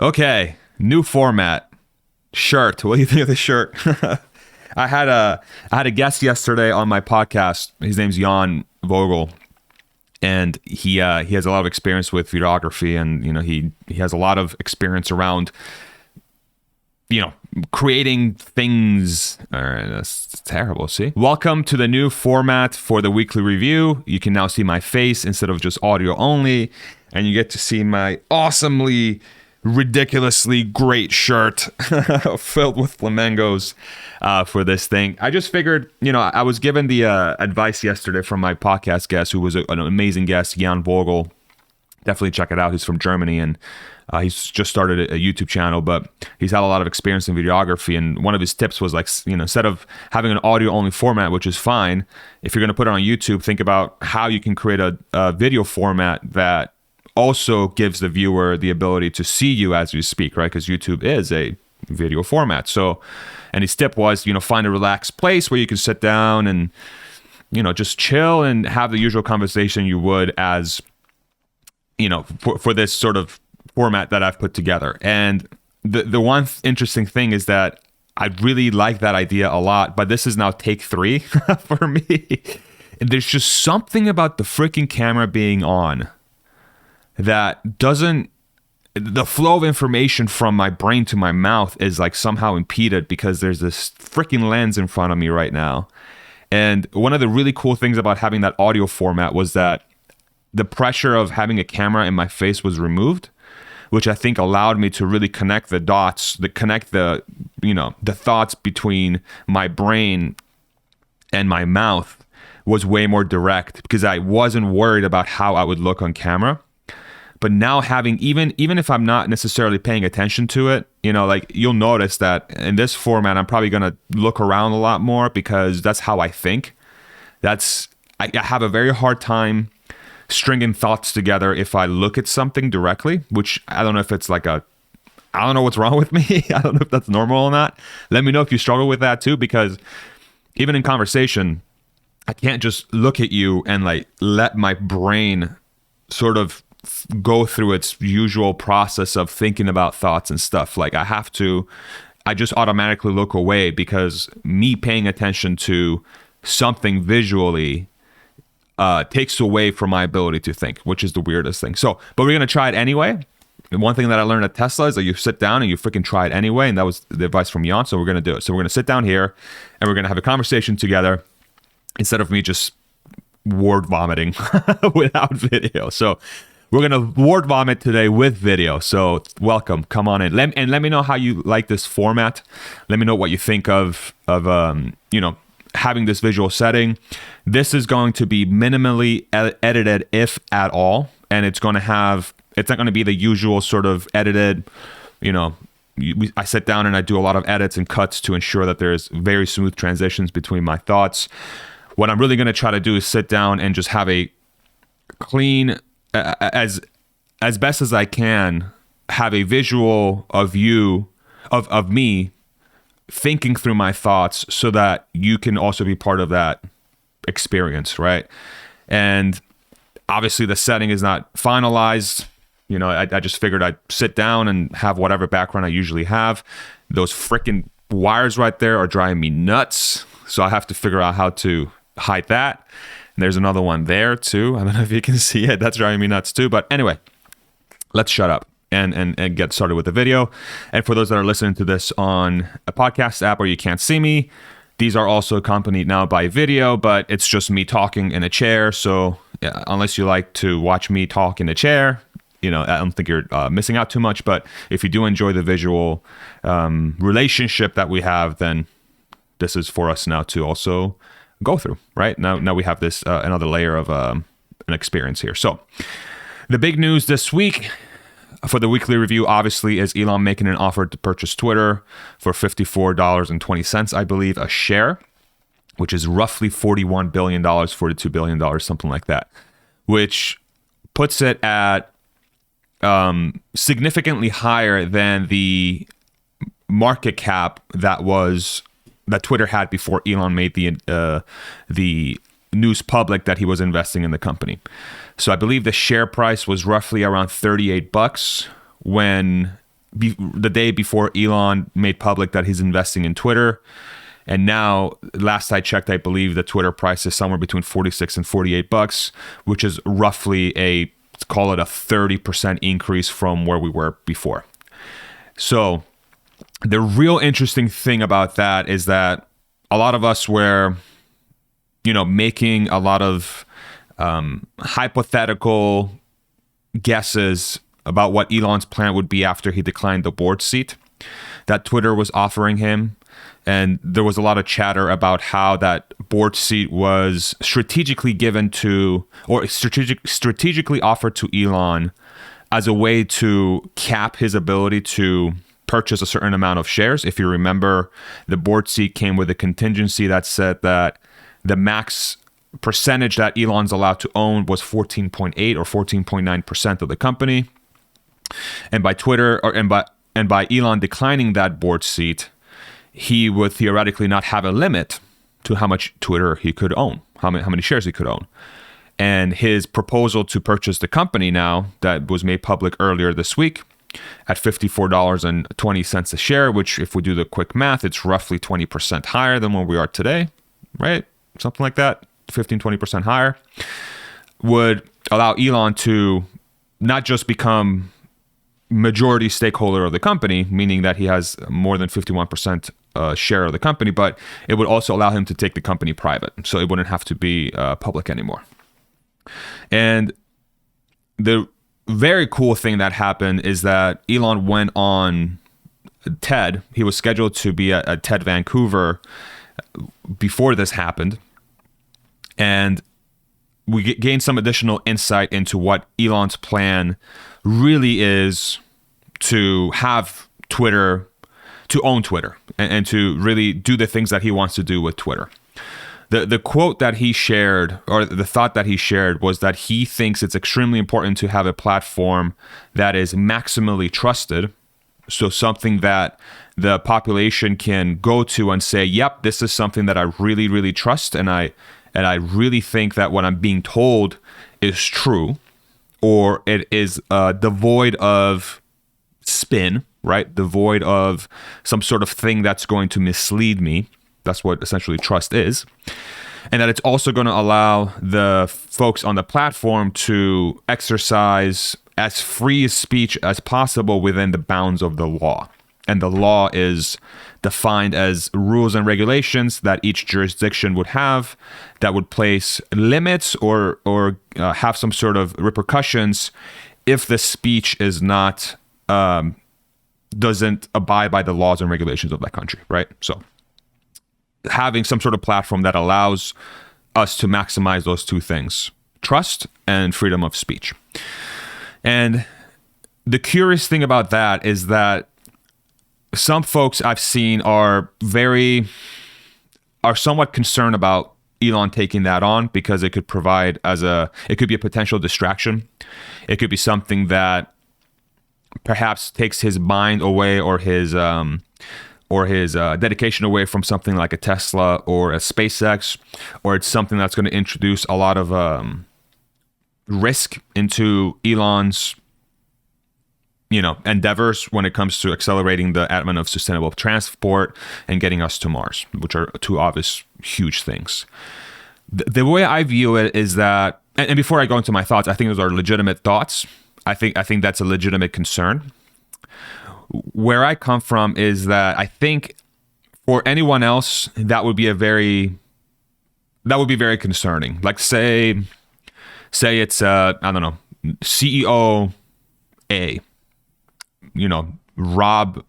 Okay, new format. Shirt. What do you think of the shirt? I had a guest yesterday on my podcast. His name's Jan Vogel, and he has a lot of experience with videography, and he has a lot of experience around creating things. All right, that's terrible. See, welcome to the new format for the weekly review. You can now see my face instead of just audio only, and you get to see my awesomely ridiculously great shirt filled with flamingos for this thing. I just figured, I was given the advice yesterday from my podcast guest, who was an amazing guest, Jan Vogel. Definitely check it out. He's from Germany, and he's just started a YouTube channel, but he's had a lot of experience in videography. And one of his tips was instead of having an audio only format, which is fine, if you're going to put it on YouTube, think about how you can create a video format that also gives the viewer the ability to see you as you speak, right? Because YouTube is a video format. So, and his tip was, find a relaxed place where you can sit down and, just chill and have the usual conversation you would as, for this sort of format that I've put together. And the one interesting thing is that I really like that idea a lot, but this is now take 3 for me. And there's just something about the freaking camera being on that doesn't, the flow of information from my brain to my mouth is like somehow impeded because there's this freaking lens in front of me right now. And one of the really cool things about having that audio format was that the pressure of having a camera in my face was removed, which I think allowed me to really connect the dots, the thoughts between my brain and my mouth was way more direct because I wasn't worried about how I would look on camera. But now having, even if I'm not necessarily paying attention to it, you'll notice that in this format, I'm probably going to look around a lot more because that's how I think. I have a very hard time stringing thoughts together if I look at something directly, which I don't know if it's I don't know what's wrong with me. I don't know if that's normal or not. Let me know if you struggle with that too, because even in conversation, I can't just look at you and let my brain sort of go through its usual process of thinking about thoughts and stuff. I just automatically look away because me paying attention to something visually takes away from my ability to think, which is the weirdest thing. So, but we're going to try it anyway. And one thing that I learned at Tesla is that you sit down and you freaking try it anyway. And that was the advice from Jan. So we're going to do it. So we're going to sit down here and we're going to have a conversation together instead of me just word vomiting without video. So we're going to word vomit today with video. So welcome. Come on in. Let me know how you like this format. Let me know what you think of having this visual setting. This is going to be minimally edited, if at all. And it's not going to be the usual sort of edited, I sit down and I do a lot of edits and cuts to ensure that there's very smooth transitions between my thoughts. What I'm really going to try to do is sit down and just have a clean, as best as I can, have a visual of you, of me thinking through my thoughts so that you can also be part of that experience, right? And obviously the setting is not finalized. I just figured I'd sit down and have whatever background I usually have. Those freaking wires right there are driving me nuts. So I have to figure out how to hide that. And there's another one there too. I don't know if you can see it. That's driving me nuts too. But anyway, let's shut up and get started with the video. And for those that are listening to this on a podcast app where you can't see me, these are also accompanied now by video, but it's just me talking in a chair. So unless you like to watch me talk in a chair, I don't think you're missing out too much. But if you do enjoy the visual relationship that we have, then this is for us now to also go through, right? Now we have this another layer of an experience here. So the big news this week for the weekly review, obviously, is Elon making an offer to purchase Twitter for $54.20, I believe, a share, which is roughly $41 billion, $42 billion, something like that, which puts it at significantly higher than the market cap that Twitter had before Elon made the news public that he was investing in the company. So I believe the share price was roughly around $38 when the day before Elon made public that he's investing in Twitter. And now, last I checked, I believe the Twitter price is somewhere between $46 and $48, which is roughly let's call it a 30% increase from where we were before. So the real interesting thing about that is that a lot of us were, making a lot of hypothetical guesses about what Elon's plan would be after he declined the board seat that Twitter was offering him. And there was a lot of chatter about how that board seat was strategically given to, or strategically offered to Elon as a way to cap his ability to purchase a certain amount of shares. If you remember, the board seat came with a contingency that said that the max percentage that Elon's allowed to own was 14.8 or 14.9% of the company. And by by Elon declining that board seat, he would theoretically not have a limit to how much Twitter he could own, how many shares he could own. And his proposal to purchase the company now, that was made public earlier this week at $54.20 a share, which if we do the quick math, it's roughly 20% higher than where we are today, right? Something like that, 15, 20% higher, would allow Elon to not just become majority stakeholder of the company, meaning that he has more than 51% share of the company, but it would also allow him to take the company private. So it wouldn't have to be public anymore. And the very cool thing that happened is that Elon went on TED. He was scheduled to be at TED Vancouver before this happened. And we gained some additional insight into what Elon's plan really is to have Twitter, to own Twitter, and to really do the things that he wants to do with Twitter. The quote that he shared, or the thought that he shared, was that he thinks it's extremely important to have a platform that is maximally trusted. So something that the population can go to and say, yep, this is something that I really, really trust. And I really think that what I'm being told is true, or it is devoid of spin, right? Devoid of some sort of thing that's going to mislead me. That's what essentially trust is. And that it's also going to allow the folks on the platform to exercise as free speech as possible within the bounds of the law. And the law is defined as rules and regulations that each jurisdiction would have that would place limits or have some sort of repercussions if the speech is not doesn't abide by the laws and regulations of that country, right? So having some sort of platform that allows us to maximize those two things, trust and freedom of speech. And the curious thing about that is that some folks I've seen are somewhat concerned about Elon taking that on, because it could provide it could be a potential distraction. It could be something that perhaps takes his mind away, or his dedication away from something like a Tesla or a SpaceX, or it's something that's going to introduce a lot of risk into Elon's endeavors when it comes to accelerating the advent of sustainable transport and getting us to Mars, which are two obvious huge things. The way I view it is that, and before I go into my thoughts, I think those are legitimate thoughts. I think that's a legitimate concern. Where I come from is that I think for anyone else that would be very concerning. Like say it's I don't know, CEO A, Rob,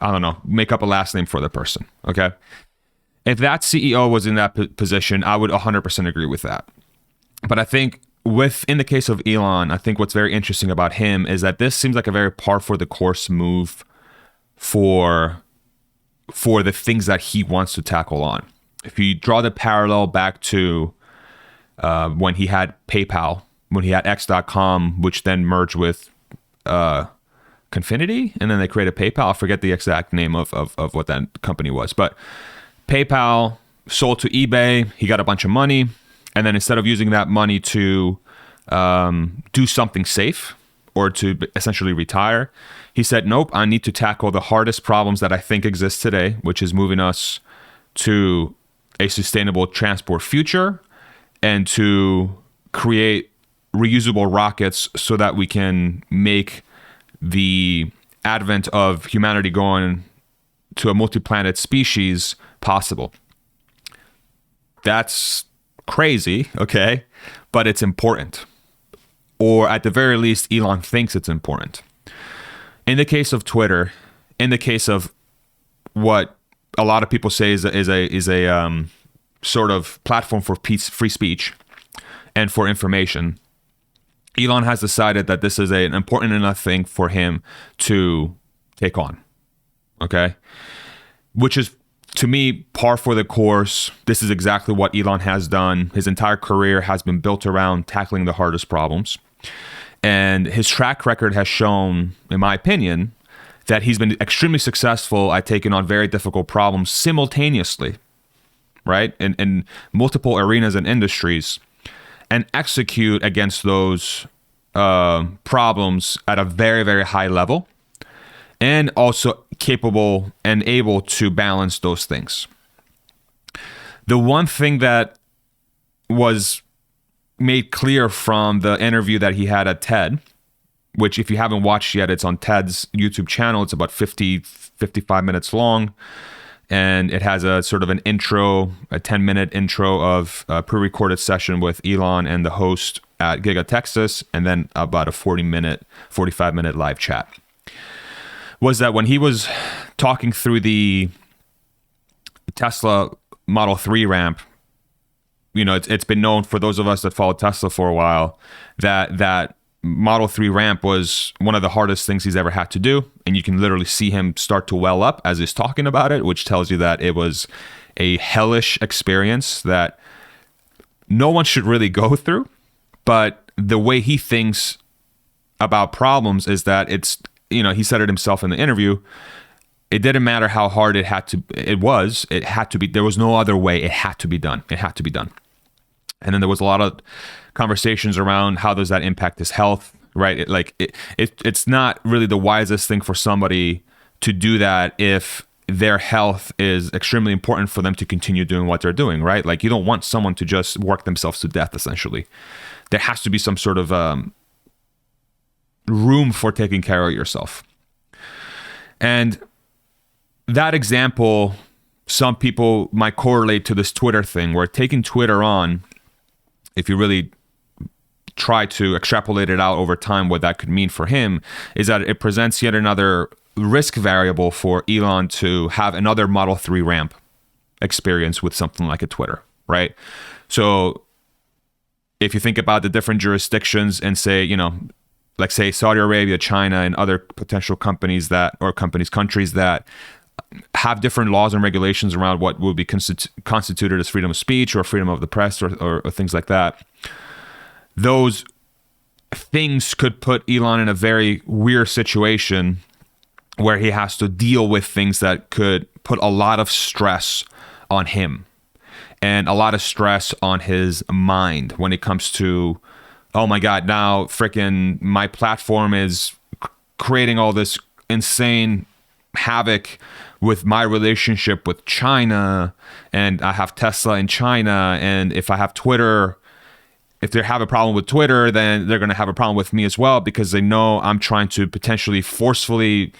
I don't know, make up a last name for the person, okay? If that CEO was in that position, I would 100% agree with that. But I think in the case of Elon, I think what's very interesting about him is that this seems like a very par for the course move for the things that he wants to tackle on. If you draw the parallel back to when he had PayPal, when he had X.com, which then merged with Confinity, and then they created PayPal. I forget the exact name of what that company was, but PayPal sold to eBay. He got a bunch of money, and then instead of using that money to do something safe or to essentially retire. He said, nope, I need to tackle the hardest problems that I think exist today, which is moving us to a sustainable transport future and to create reusable rockets so that we can make the advent of humanity going to a multi-planet species possible. That's crazy, okay? But it's important. Or at the very least, Elon thinks it's important. In the case of Twitter, in the case of what a lot of people say is a sort of platform for free speech and for information, Elon has decided that this is an important enough thing for him to take on. Okay? Which is, to me, par for the course. This is exactly what Elon has done. His entire career has been built around tackling the hardest problems. And his track record has shown, in my opinion, that he's been extremely successful at taking on very difficult problems simultaneously, right? In multiple arenas and industries, and execute against those problems at a very, very high level, and also capable and able to balance those things. The one thing that was made clear from the interview that he had at TED, which if you haven't watched yet, it's on TED's YouTube channel. It's about 55 minutes long. And it has a sort of an intro, a 10-minute intro of a pre-recorded session with Elon and the host at Giga Texas, and then about a 45-minute live chat. Was that when he was talking through the Tesla Model 3 ramp, you know, it's been known for those of us that follow Tesla for a while that Model 3 ramp was one of the hardest things he's ever had to do. And you can literally see him start to well up as he's talking about it, which tells you that it was a hellish experience that no one should really go through. But the way he thinks about problems is that it's, you know, he said it himself in the interview, it didn't matter how hard it had to be. There was no other way. It had to be done. It had to be done. And then there was a lot of conversations around how does that impact his health, right? It's not really the wisest thing for somebody to do that if their health is extremely important for them to continue doing what they're doing, right? Like, you don't want someone to just work themselves to death, essentially. There has to be some sort of room for taking care of yourself. And that example, some people might correlate to this Twitter thing, where taking Twitter on, if you really try to extrapolate it out over time, what that could mean for him is that it presents yet another risk variable for Elon to have another Model 3 ramp experience with something like a Twitter, right? So if you think about the different jurisdictions and say, you know, like say Saudi Arabia, China, and other potential countries that have different laws and regulations around what will be constituted as freedom of speech or freedom of the press or things like that. Those things could put Elon in a very weird situation where he has to deal with things that could put a lot of stress on him and a lot of stress on his mind when it comes to, oh my God, now freaking my platform is creating all this insane havoc with my relationship with China, and I have Tesla in China, and if I have Twitter, if they have a problem with Twitter, then they're going to have a problem with me as well, because they know I'm trying to potentially forcefully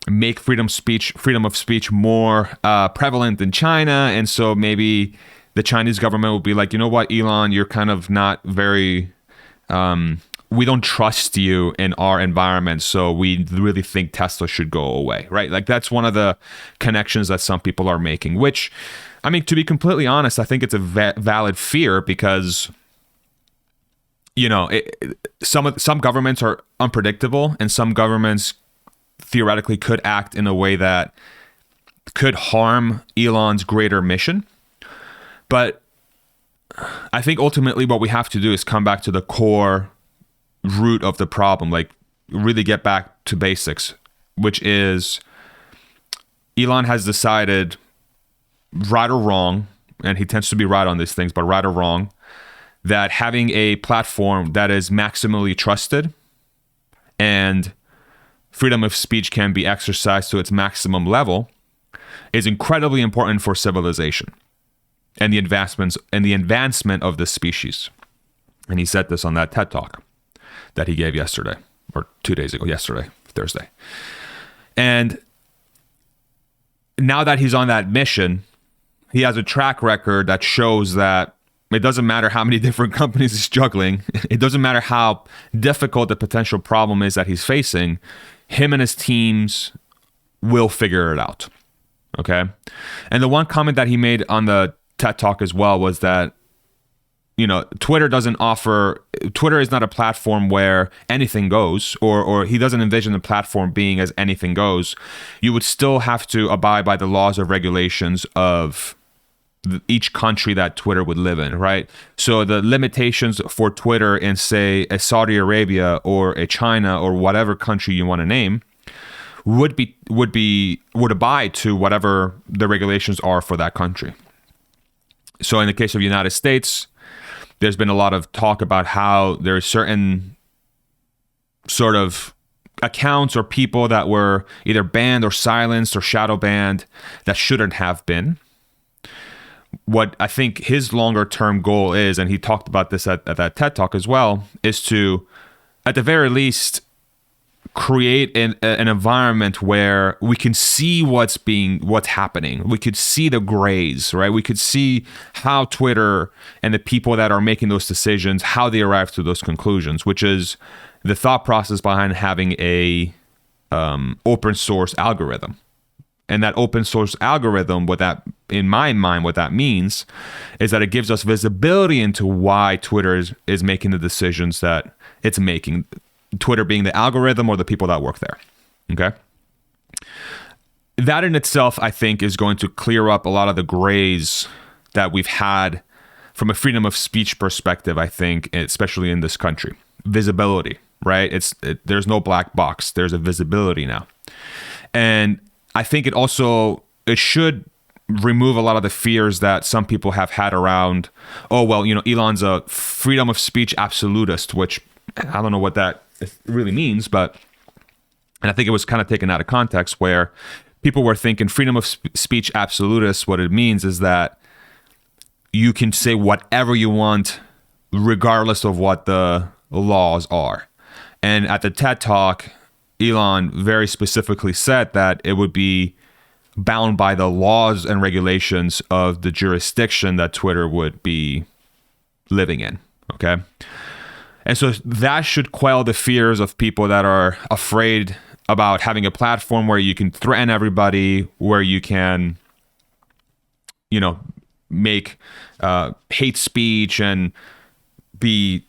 make freedom of speech more prevalent in China. And so maybe the Chinese government will be like, you know what, Elon, you're kind of not very, we don't trust you in our environment, so we really think Tesla should go away, right? Like, that's one of the connections that some people are making, which, I mean, to be completely honest, I think it's a valid fear, because, you know, some governments are unpredictable, and some governments theoretically could act in a way that could harm Elon's greater mission. But I think ultimately what we have to do is come back to the core root of the problem, like really get back to basics, which is Elon has decided, right or wrong, and he tends to be right on these things, but right or wrong, that having a platform that is maximally trusted and freedom of speech can be exercised to its maximum level is incredibly important for civilization and the advancement of the species. And he said this on that TED Talk that he gave yesterday, or 2 days ago, Thursday. And now that he's on that mission, he has a track record that shows that it doesn't matter how many different companies he's juggling. It doesn't matter how difficult the potential problem is that he's facing. Him and his teams will figure it out. Okay. And the one comment that he made on the TED Talk as well was that, Twitter is not a platform where anything goes, or he doesn't envision the platform being as anything goes. You would still have to abide by the laws or regulations of each country that Twitter would live in, right? So the limitations for Twitter in, say, a Saudi Arabia or a China or whatever country you want to name would abide to whatever the regulations are for that country. So in the case of the United States, there's been a lot of talk about how there are certain sort of accounts or people that were either banned or silenced or shadow banned that shouldn't have been. What I think his longer term goal is, and he talked about this at that TED Talk as well, is to, at the very least, create an environment where we can see what's happening. We could see the grays, right? We could see how Twitter and the people that are making those decisions, how they arrive to those conclusions, which is the thought process behind having a open source algorithm. And that open source algorithm, in my mind, what that means is that it gives us visibility into why Twitter is making the decisions that it's making. Twitter being the algorithm or the people that work there. Okay. That in itself, I think, is going to clear up a lot of the grays that we've had from a freedom of speech perspective, I think, especially in this country. Visibility, right? There's no black box. There's a visibility now. And I think it should remove a lot of the fears that some people have had around, Elon's a freedom of speech absolutist, which I don't know what that really means, and I think it was kind of taken out of context where people were thinking freedom of speech absolutist, what it means is that you can say whatever you want regardless of what the laws are. And at the TED Talk, Elon very specifically said that it would be bound by the laws and regulations of the jurisdiction that Twitter would be living in. Okay. And so that should quell the fears of people that are afraid about having a platform where you can threaten everybody, where you can, make hate speech and be,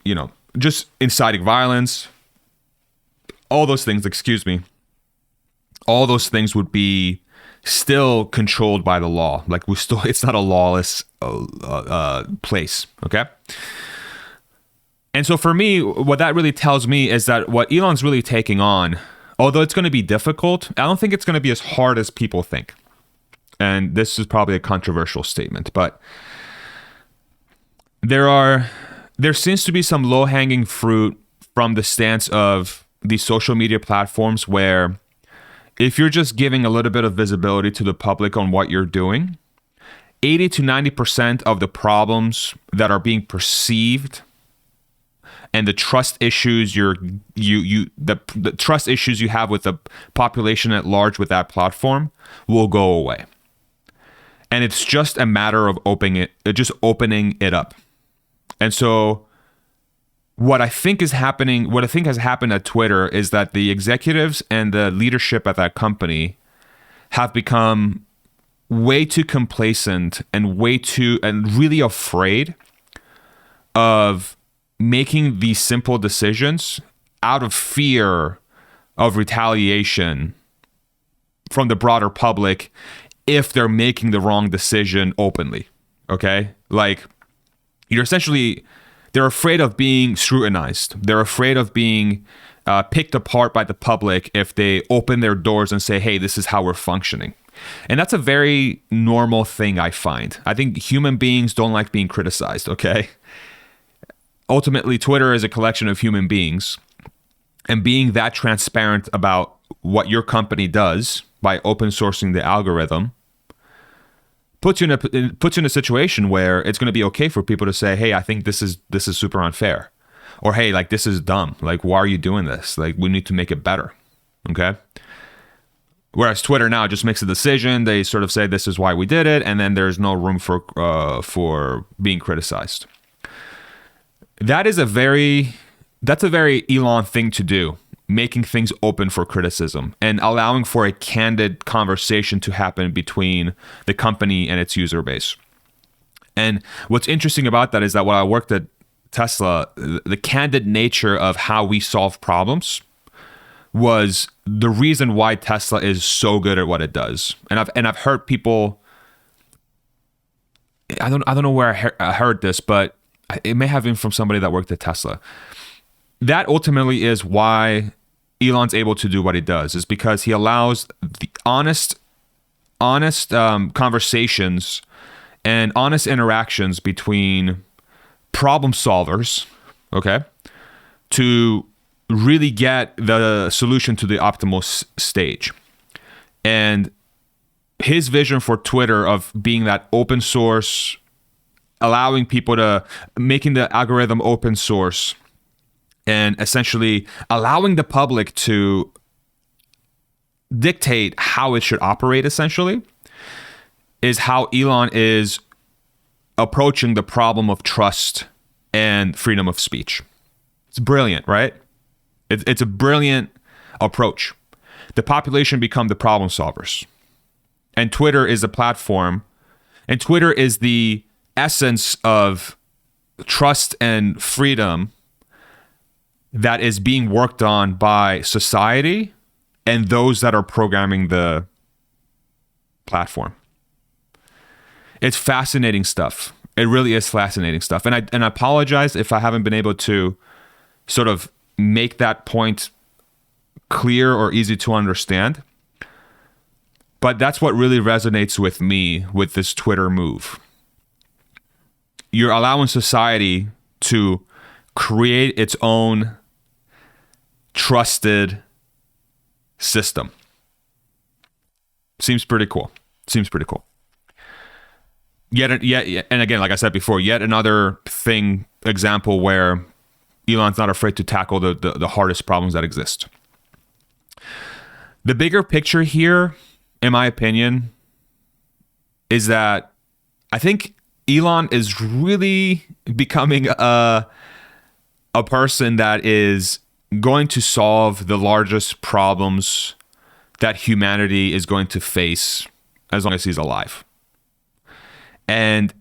just inciting violence. All those things, all those things would be still controlled by the law. Like it's not a lawless place. Okay. And so for me, what that really tells me is that what Elon's really taking on, although it's going to be difficult, I don't think it's going to be as hard as people think. And this is probably a controversial statement, but there seems to be some low-hanging fruit from the stance of these social media platforms where if you're just giving a little bit of visibility to the public on what you're doing, 80 to 90% of the problems that are being perceived and the trust issues the trust issues you have with the population at large with that platform will go away. And it's just a matter of opening it up. And so what I think has happened at Twitter is that the executives and the leadership at that company have become way too complacent and really afraid of making these simple decisions out of fear of retaliation from the broader public if they're making the wrong decision openly. Okay? Like, they're afraid of being scrutinized. They're afraid of being picked apart by the public if they open their doors and say, hey, this is how we're functioning. And that's a very normal thing, I find. I think human beings don't like being criticized, okay? Ultimately, Twitter is a collection of human beings. and being that transparent about what your company does by open sourcing the algorithm puts you in a situation where it's going to be okay for people to say, hey, I think this is super unfair, or hey, like, this is dumb, like, why are you doing this, like, we need to make it better. Okay. Whereas Twitter now just makes a decision, they sort of say this is why we did it, and then there's no room for being criticized. That's a very Elon thing to do, making things open for criticism and allowing for a candid conversation to happen between the company and its user base. And what's interesting about that is that when I worked at Tesla, the candid nature of how we solve problems was the reason why Tesla is so good at what it does. And I've heard people, I don't know where I heard this, but it may have been from somebody that worked at Tesla. That ultimately is why Elon's able to do what he does, is because he allows the honest conversations and honest interactions between problem solvers, okay, to really get the solution to the optimal stage. And his vision for Twitter of being that open source, allowing people to, making the algorithm open source, and essentially allowing the public to dictate how it should operate, essentially, is how Elon is approaching the problem of trust and freedom of speech. It's brilliant, right? It's a brilliant approach. The population become the problem solvers. And Twitter is a platform, and Twitter is the essence of trust and freedom that is being worked on by society and those that are programming the platform. It's fascinating stuff. It really is fascinating stuff. And I apologize if I haven't been able to sort of make that point clear or easy to understand. But that's what really resonates with me with this Twitter move. You're allowing society to create its own trusted system. Seems pretty cool. Yet, and again, like I said before, yet another example where Elon's not afraid to tackle the hardest problems that exist. The bigger picture here, in my opinion, is that I think Elon is really becoming a person that is going to solve the largest problems that humanity is going to face as long as he's alive. And,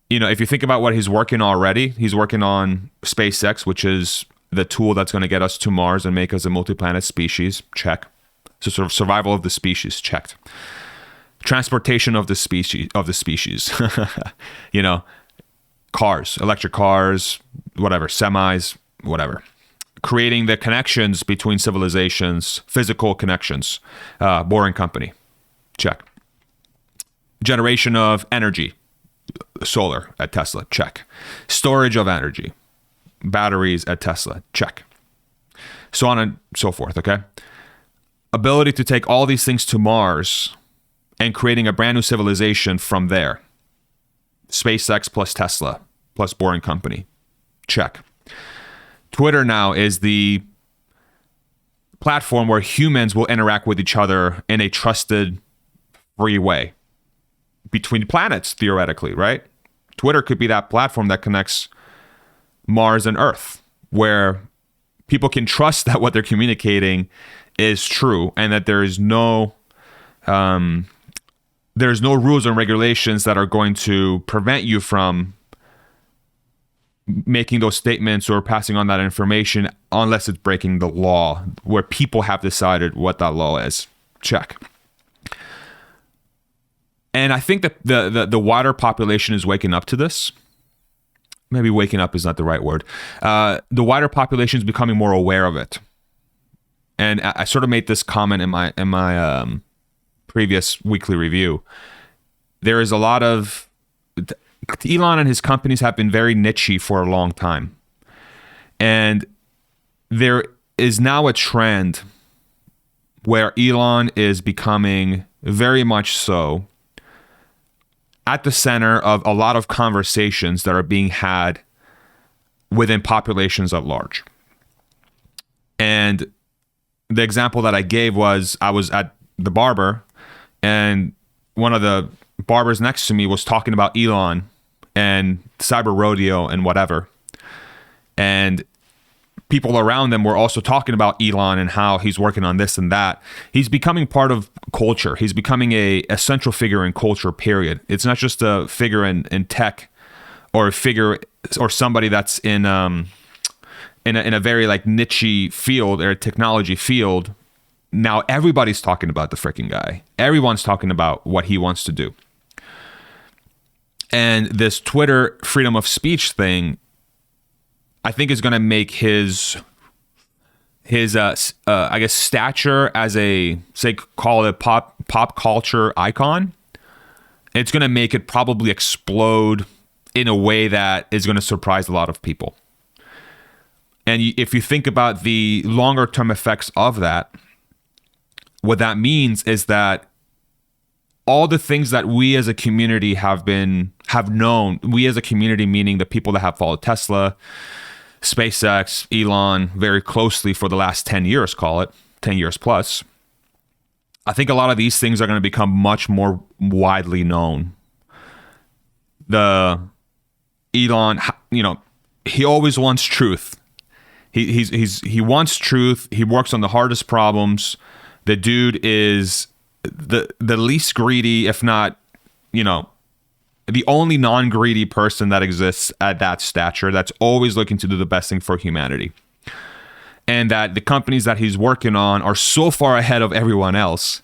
if you think about what he's working on already, he's working on SpaceX, which is the tool that's going to get us to Mars and make us a multi-planet species. Check. So sort of survival of the species, checked. Transportation of the species. Cars, electric cars, whatever, semis, whatever. Creating the connections between civilizations, physical connections. Boring Company, check. Generation of energy, solar at Tesla, check. Storage of energy, batteries at Tesla, check. So on and so forth, okay? Ability to take all these things to Mars and creating a brand new civilization from there. SpaceX plus Tesla plus Boring Company, check. Twitter now is the platform where humans will interact with each other in a trusted, free way between planets, theoretically, right? Twitter could be that platform that connects Mars and Earth, where people can trust that what they're communicating is true and that there's no rules and regulations that are going to prevent you from making those statements or passing on that information unless it's breaking the law, where people have decided what that law is. Check. And I think that the wider population is waking up to this. Maybe waking up is not the right word. The wider population is becoming more aware of it. And I sort of made this comment in my previous weekly review. There is a lot of Elon and his companies have been very niche-y for a long time. And there is now a trend where Elon is becoming very much so at the center of a lot of conversations that are being had within populations at large. And the example that I gave was I was at the barber, and one of the barbers next to me was talking about Elon and cyber rodeo and whatever. And people around them were also talking about Elon and how he's working on this and that. He's becoming part of culture. He's becoming a central figure in culture, period. It's not just a figure in tech, or a figure or somebody that's in a very like niche field or technology field. Now everybody's talking about the freaking guy. Everyone's talking about what he wants to do. And this Twitter freedom of speech thing, I think, is going to make his I guess stature as a, say, call it pop culture icon. It's going to make it probably explode in a way that is going to surprise a lot of people. And if you think about the longer term effects of that, what that means is that all the things that we as a community have known, we as a community, meaning the people that have followed Tesla, SpaceX, Elon very closely for the last 10 years, call it 10 years plus, I think a lot of these things are going to become much more widely known. The Elon, he always wants truth. He wants truth. He works on the hardest problems. The dude is the least greedy, if not, the only non-greedy person that exists at that stature, that's always looking to do the best thing for humanity. And that the companies that he's working on are so far ahead of everyone else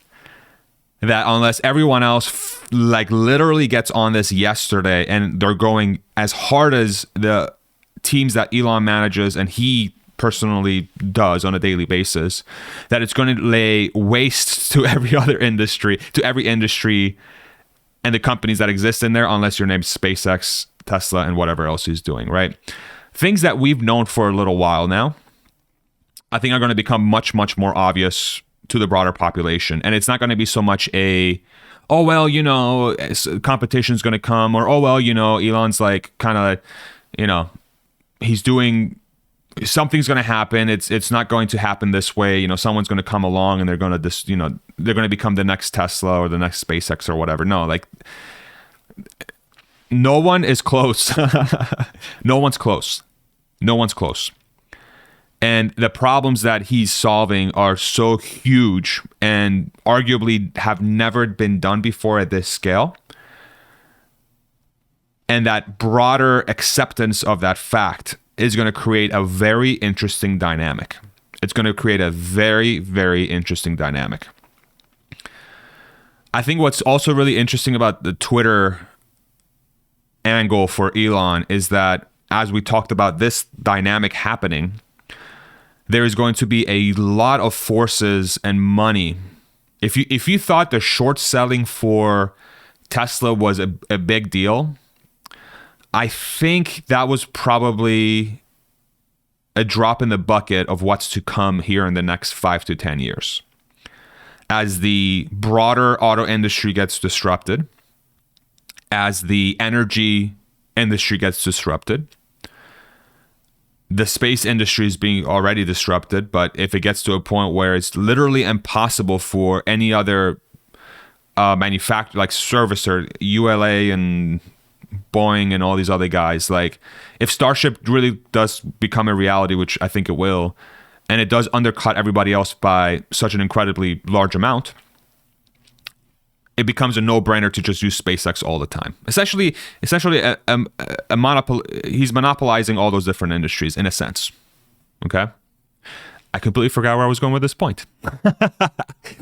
that unless everyone else literally gets on this yesterday and they're going as hard as the teams that Elon manages and he personally does on a daily basis, that it's going to lay waste to every industry and the companies that exist in there, unless your name's SpaceX, Tesla, and whatever else he's doing, right? Things that we've known for a little while now, I think are going to become much, much more obvious to the broader population. And it's not going to be so much competition's going to come, or, Elon's like kind of, he's doing, something's going to happen. It's not going to happen this way. Someone's going to come along and they're going to they're going to become the next Tesla or the next SpaceX or whatever. No, like no one is close. No one's close. No one's close. And the problems that he's solving are so huge and arguably have never been done before at this scale. And that broader acceptance of that fact is going to create a very interesting dynamic. It's going to create a very, very interesting dynamic. I think what's also really interesting about the Twitter angle for Elon is that, as we talked about this dynamic happening, there is going to be a lot of forces and money. If you thought the short selling for Tesla was a big deal, I think that was probably a drop in the bucket of what's to come here in the next 5 to 10 years. As the broader auto industry gets disrupted, as the energy industry gets disrupted, the space industry is being already disrupted, but if it gets to a point where it's literally impossible for any other manufacturer, like servicer, ULA and Boeing and all these other guys, like if Starship really does become a reality, which I think it will, and it does undercut everybody else by such an incredibly large amount, it becomes a no-brainer to just use SpaceX all the time. Essentially, he's monopolizing all those different industries in a sense. Okay, I completely forgot where I was going with this point.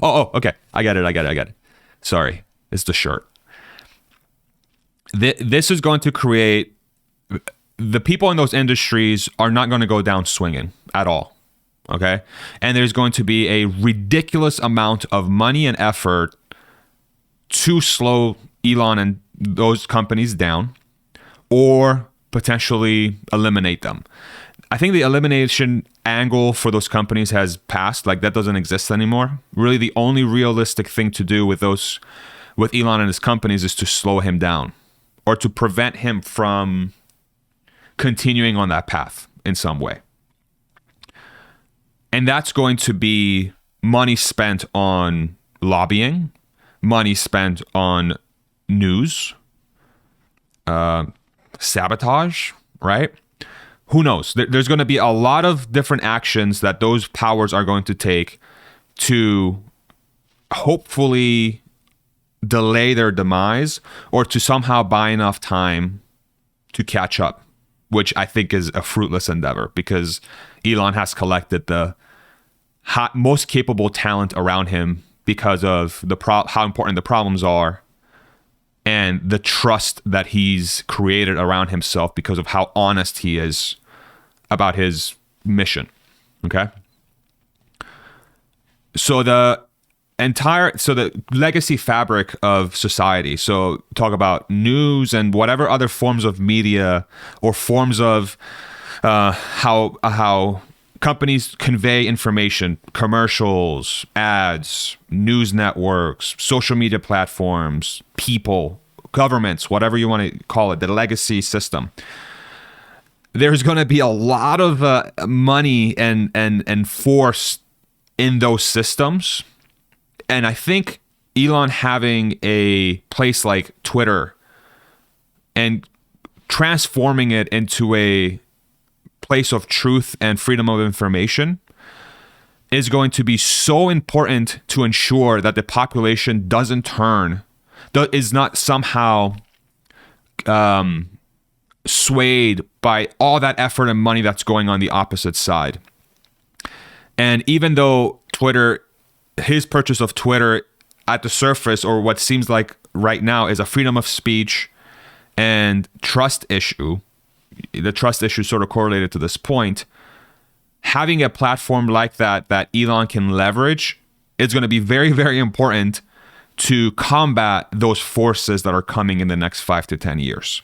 Okay, I get it. Sorry, it's the shirt. This is going to create, the people in those industries are not going to go down swinging at all. Okay, and there's going to be a ridiculous amount of money and effort to slow Elon and those companies down, or potentially eliminate them. I think the elimination angle for those companies has passed. Like, that doesn't exist anymore. Really, the only realistic thing to do with Elon and his companies is to slow him down, or to prevent him from continuing on that path in some way. And that's going to be money spent on lobbying, money spent on news, sabotage, right? Who knows? There's going to be a lot of different actions that those powers are going to take to hopefully delay their demise, or to somehow buy enough time to catch up, which I think is a fruitless endeavor, because Elon has collected the most capable talent around him because of how important the problems are, and the trust that he's created around himself because of how honest he is about his mission. Okay. So the legacy fabric of society. So talk about news and whatever other forms of media, or forms of how companies convey information, commercials, ads, news networks, social media platforms, people, governments, whatever you want to call it, the legacy system. There's going to be a lot of money and force in those systems. And I think Elon having a place like Twitter and transforming it into a place of truth and freedom of information is going to be so important to ensure that the population is not somehow swayed by all that effort and money that's going on the opposite side. And even though his purchase of Twitter at the surface, or what seems like right now, is a freedom of speech and trust issue, the trust issue sort of correlated to this point, having a platform like that Elon can leverage is going to be very, very important to combat those forces that are coming in the next 5 to 10 years.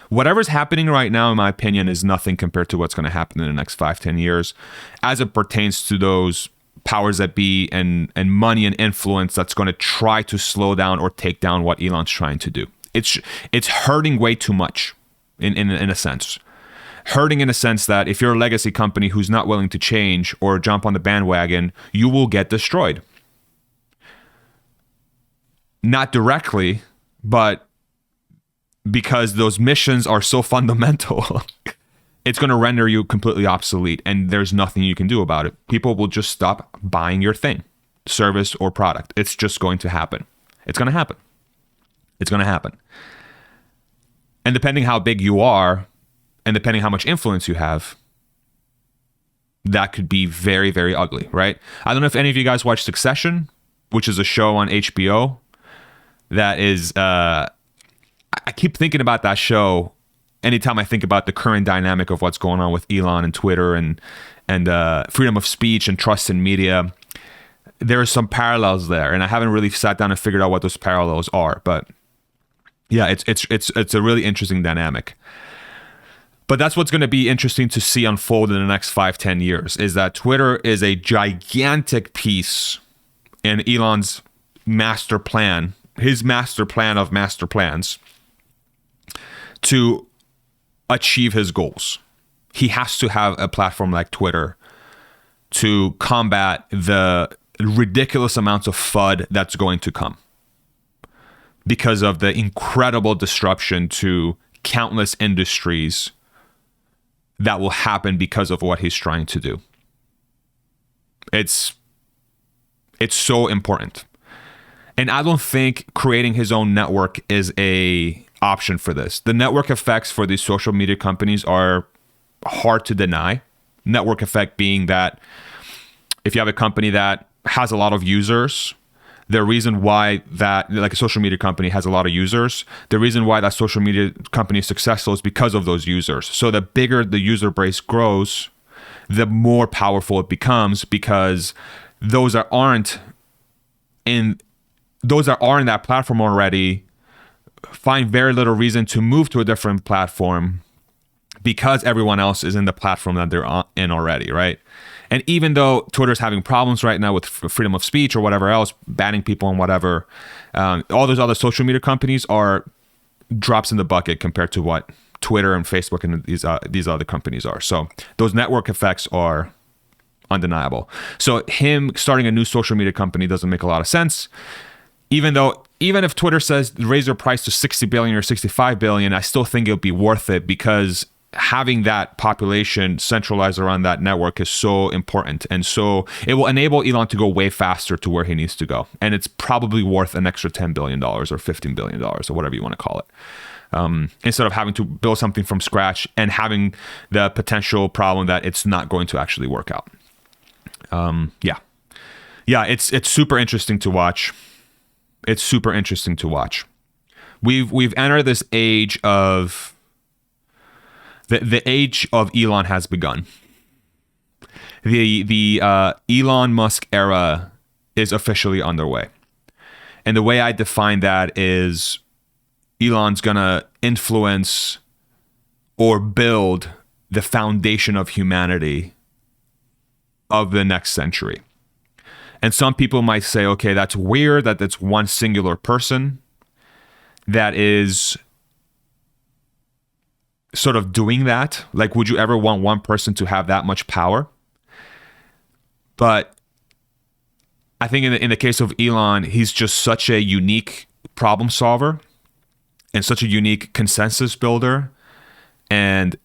Whatever's happening right now, in my opinion, is nothing compared to what's going to happen in the next 5-10 years as it pertains to those powers that be and money and influence that's going to try to slow down or take down what Elon's trying to do. It's hurting way too much in a sense. Hurting in a sense that if you're a legacy company who's not willing to change or jump on the bandwagon, you will get destroyed. Not directly, but because those missions are so fundamental, it's going to render you completely obsolete, and there's nothing you can do about it. People will just stop buying your thing, service or product. It's just going to happen. It's going to happen. It's going to happen. And depending how big you are, and depending how much influence you have, that could be very, very ugly, right? I don't know if any of you guys watch Succession, which is a show on HBO. That is, I keep thinking about that show anytime I think about the current dynamic of what's going on with Elon and Twitter and freedom of speech and trust in media. There are some parallels there, and I haven't really sat down and figured out what those parallels are. But yeah, it's a really interesting dynamic. But that's what's going to be interesting to see unfold in the next 5-10 years, is that Twitter is a gigantic piece in Elon's master plan, his master plan of master plans, to achieve his goals. He has to have a platform like Twitter to combat the ridiculous amounts of FUD that's going to come because of the incredible disruption to countless industries that will happen because of what he's trying to do. It's so important. And I don't think creating his own network is a option for this. The network effects for these social media companies are hard to deny. Network effect being that if you have a company that has a lot of users, the reason why that, like a social media company has a lot of users, the reason why that social media company is successful is because of those users. So the bigger the user base grows, the more powerful it becomes, because those that aren't in that platform already find very little reason to move to a different platform because everyone else is in the platform that they're in already, right? And even though Twitter's having problems right now with freedom of speech or whatever else, banning people and whatever, all those other social media companies are drops in the bucket compared to what Twitter and Facebook and these other companies are. So those network effects are undeniable. So him starting a new social media company doesn't make a lot of sense. Even if Twitter says raise their price to 60 billion or 65 billion, I still think it would be worth it, because having that population centralized around that network is so important. And so it will enable Elon to go way faster to where he needs to go. And it's probably worth an extra $10 billion or $15 billion or whatever you want to call it. Instead of having to build something from scratch and having the potential problem that it's not going to actually work out. It's super interesting to watch. It's super interesting to watch. We've entered this age of the age of Elon has begun. The Elon Musk era is officially underway. And the way I define that is Elon's gonna influence or build the foundation of humanity of the next century. And some people might say, okay, that's weird that it's one singular person that is sort of doing that. Like, would you ever want one person to have that much power? But I think in the case of Elon, he's just such a unique problem solver and such a unique consensus builder and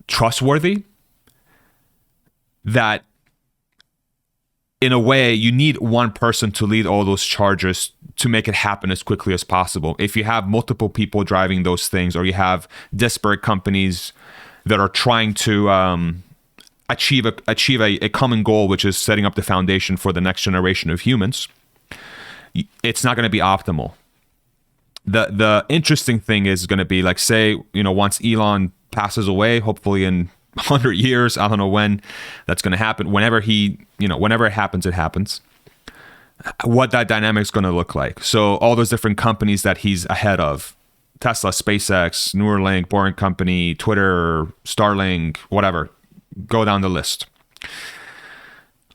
trustworthy that in a way you need one person to lead all those charges to make it happen as quickly as possible. If you have multiple people driving those things, or you have disparate companies that are trying to achieve a common goal, which is setting up the foundation for the next generation of humans, it's not going to be optimal. The interesting thing is going to be, like, say, once Elon passes away, hopefully in 100 years, I don't know when that's going to happen. Whenever it happens, it happens. What that dynamic is going to look like. So all those different companies that he's ahead of, Tesla, SpaceX, Neuralink, Boring Company, Twitter, Starlink, whatever, go down the list.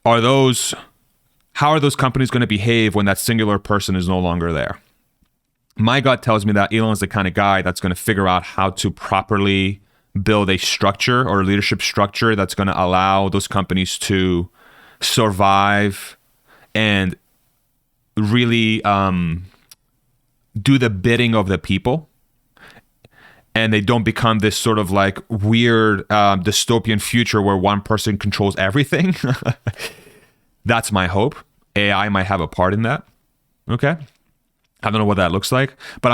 How are those companies going to behave when that singular person is no longer there? My gut tells me that Elon's the kind of guy that's going to figure out how to properly build a structure or leadership structure that's going to allow those companies to survive and really do the bidding of the people, and they don't become this sort of like weird dystopian future where one person controls everything. That's my hope. AI might have a part in that. Okay, I don't know what that looks like, but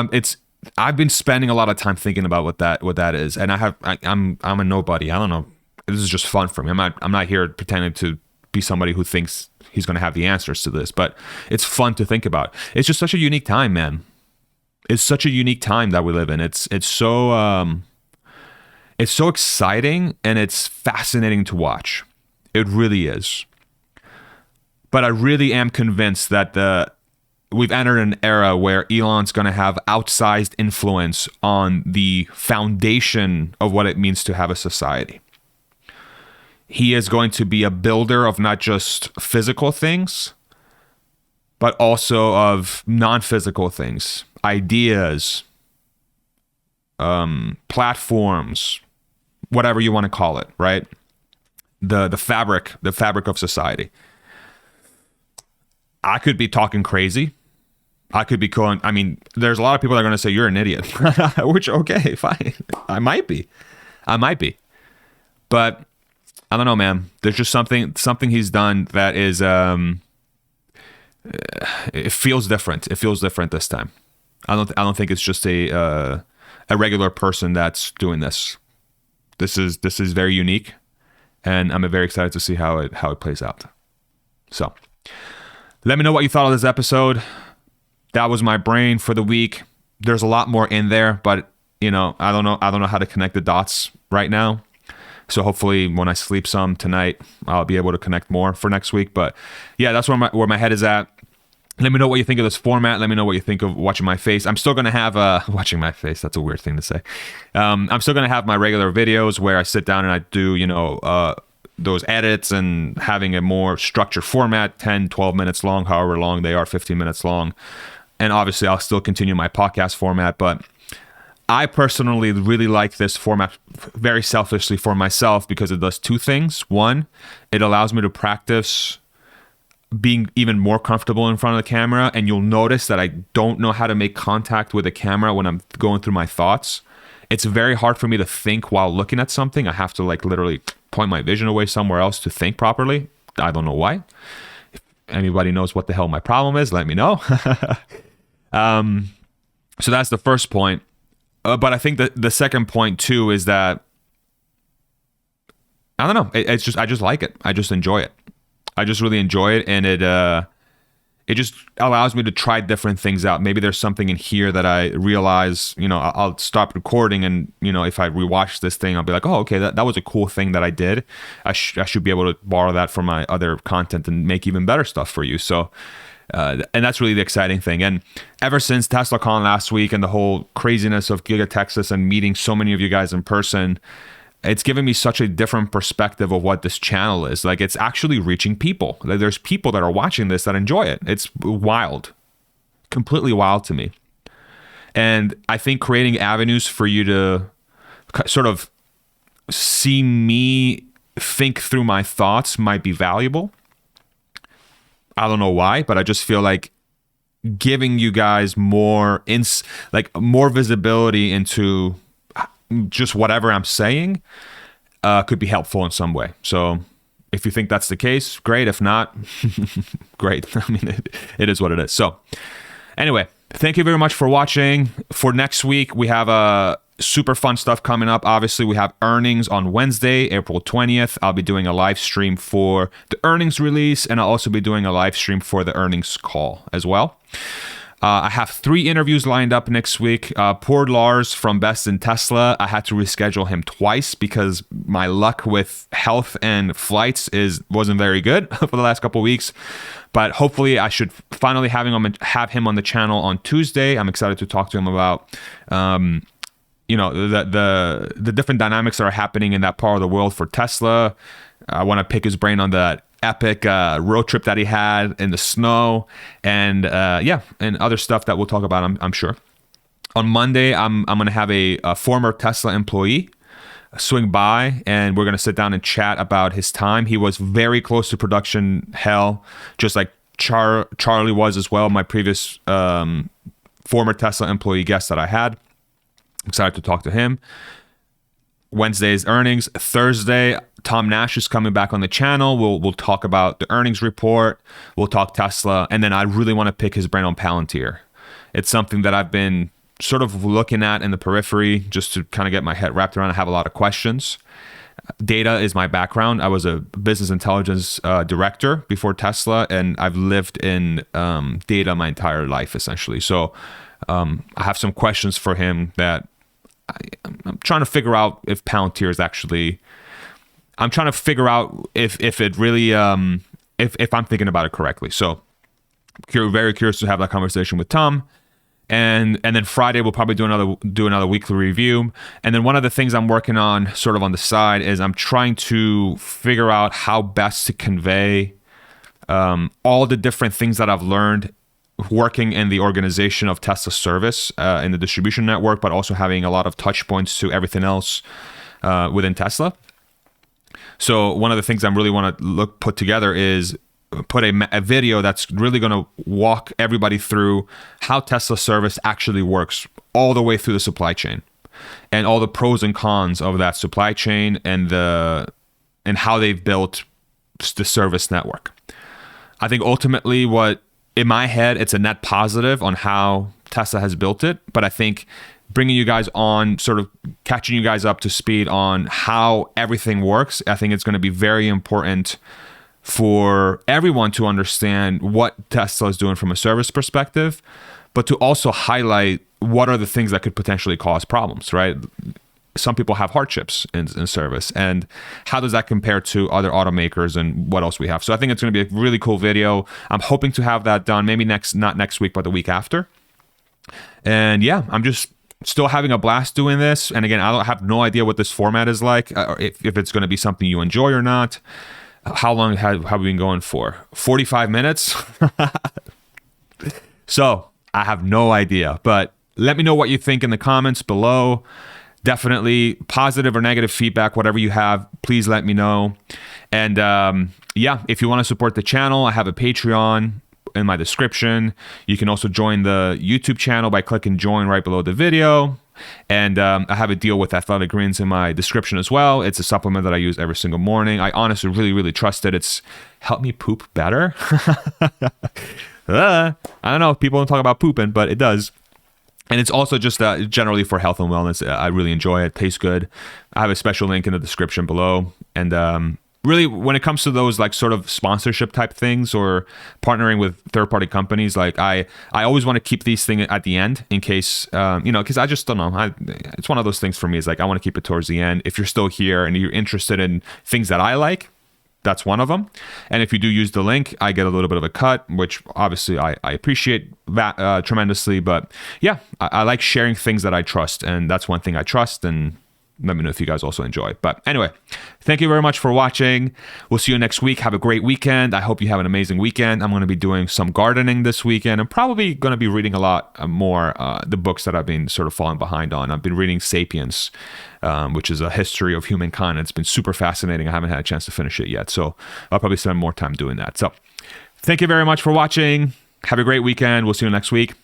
I've been spending a lot of time thinking about what that is, and I'm a nobody. I don't know. This is just fun for me. I'm not here pretending to be somebody who thinks he's going to have the answers to this, but it's fun to think about. It's just such a unique time, man. It's such a unique time that we live in. It's so exciting, and it's fascinating to watch. It really is. But I really am convinced that we've entered an era where Elon's going to have outsized influence on the foundation of what it means to have a society. He is going to be a builder of not just physical things, but also of non-physical things, ideas, platforms, whatever you want to call it, right? The fabric of society. I could be talking crazy. I could be calling, there's a lot of people that are going to say you're an idiot, which, okay, fine. I might be. But I don't know, man. There's just something he's done that is, it feels different. It feels different this time. I don't think it's just a regular person that's doing this. This is very unique, and I'm very excited to see how it plays out. So, let me know what you thought of this episode. That was my brain for the week. There's a lot more in there, but I don't know how to connect the dots right now. So hopefully when I sleep some tonight, I'll be able to connect more for next week. But yeah, that's where my head is at. Let me know what you think of this format. Let me know what you think of watching my face. I'm still going to have watching my face. That's a weird thing to say. I'm still going to have my regular videos where I sit down and I do, those edits and having a more structured format, 10, 12 minutes long, however long they are, 15 minutes long. And obviously I'll still continue my podcast format, but I personally really like this format very selfishly for myself because it does two things. One, it allows me to practice being even more comfortable in front of the camera, and you'll notice that I don't know how to make contact with the camera when I'm going through my thoughts. It's very hard for me to think while looking at something. I have to literally point my vision away somewhere else to think properly. I don't know why. If anybody knows what the hell my problem is, let me know. So that's the first point. But I think that the second point too is that I don't know. I just like it. I just enjoy it. I just really enjoy it, and it just allows me to try different things out. Maybe there's something in here that I realize, I'll stop recording, and if I rewatch this thing, I'll be like, oh, okay, that was a cool thing that I did. I should be able to borrow that for my other content and make even better stuff for you. So, and that's really the exciting thing. And ever since TeslaCon last week and the whole craziness of Giga Texas and meeting so many of you guys in person, it's given me such a different perspective of what this channel is. It's actually reaching people. There's people that are watching this that enjoy it. It's wild, completely wild to me. And I think creating avenues for you to sort of see me think through my thoughts might be valuable. I don't know why, but I just feel like giving you guys more visibility into just whatever I'm saying could be helpful in some way. So if you think that's the case, great. If not, great. I mean, it is what it is. So anyway, thank you very much for watching. For next week, we have super fun stuff coming up. Obviously, we have earnings on Wednesday, April 20th. I'll be doing a live stream for the earnings release, and I'll also be doing a live stream for the earnings call as well. I have 3 interviews lined up next week. Poor Lars from Best in Tesla. I had to reschedule him twice because my luck with health and flights wasn't very good for the last couple of weeks. But hopefully I should finally have him on the channel on Tuesday. I'm excited to talk to him about the different dynamics that are happening in that part of the world for Tesla. I want to pick his brain on that epic road trip that he had in the snow, and and other stuff that we'll talk about, I'm sure. On Monday, I'm going to have a former Tesla employee swing by, and we're going to sit down and chat about his time. He was very close to production hell, just like Charlie was as well, my previous former Tesla employee guest that I had. Excited to talk to him. Wednesday's earnings. Thursday, Tom Nash is coming back on the channel. We'll talk about the earnings report. We'll talk Tesla. And then I really want to pick his brain on Palantir. It's something that I've been sort of looking at in the periphery just to kind of get my head wrapped around. I have a lot of questions. Data is my background. I was a business intelligence director before Tesla, and I've lived in data my entire life, essentially. So I have some questions for him that I'm trying to figure out if Palantir is actually... I'm trying to figure out if it really... if I'm thinking about it correctly. So very curious to have that conversation with Tom. And then Friday we'll probably do another weekly review. And then one of the things I'm working on sort of on the side is I'm trying to figure out how best to convey all the different things that I've learned working in the organization of Tesla service in the distribution network, but also having a lot of touch points to everything else within Tesla. So one of the things I really want to put together is put a video that's really going to walk everybody through how Tesla service actually works all the way through the supply chain and all the pros and cons of that supply chain and how they've built the service network. I think ultimately in my head, it's a net positive on how Tesla has built it, but I think bringing you guys on, sort of catching you guys up to speed on how everything works, I think it's going to be very important for everyone to understand what Tesla is doing from a service perspective, but to also highlight what are the things that could potentially cause problems, right? some people have hardships in service, and how does that compare to other automakers and what else we have. So I think it's going to be a really cool video. I'm hoping to have that done maybe not next week, but the week after. And yeah, I'm just still having a blast doing this. And again, I have no idea what this format is like, if it's going to be something you enjoy or not. How long have we been going for? 45 minutes? So I have no idea, but let me know what you think in the comments below. Definitely positive or negative feedback, whatever you have, please let me know. And yeah, if you want to support the channel, I have a Patreon in my description. You can also join the YouTube channel by clicking join right below the video. And I have a deal with Athletic Greens in my description as well. It's a supplement that I use every single morning. I honestly really trust it. It's helped me poop better. I don't know if people don't talk about pooping, but it does. And it's also just generally for health and wellness. I really enjoy it. Tastes good. I have a special link in the description below. And really, when it comes to those like sort of sponsorship type things or partnering with third-party companies, like I always want to keep these things at the end in case, because I just don't know. It's one of those things for me. Is like I want to keep it towards the end. If you're still here and you're interested in things that I like, that's one of them. And if you do use the link, I get a little bit of a cut, which obviously I appreciate that tremendously. But yeah, I like sharing things that I trust, and that's one thing I trust. And let me know if you guys also enjoy. But anyway, thank you very much for watching. We'll see you next week. Have a great weekend. I hope you have an amazing weekend. I'm going to be doing some gardening this weekend. I'm probably going to be reading a lot more the books that I've been sort of falling behind on. I've been reading Sapiens, which is a history of humankind. It's been super fascinating. I haven't had a chance to finish it yet, so I'll probably spend more time doing that. So thank you very much for watching. Have a great weekend. We'll see you next week.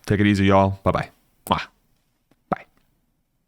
Take it easy, y'all. Bye-bye. Mwah.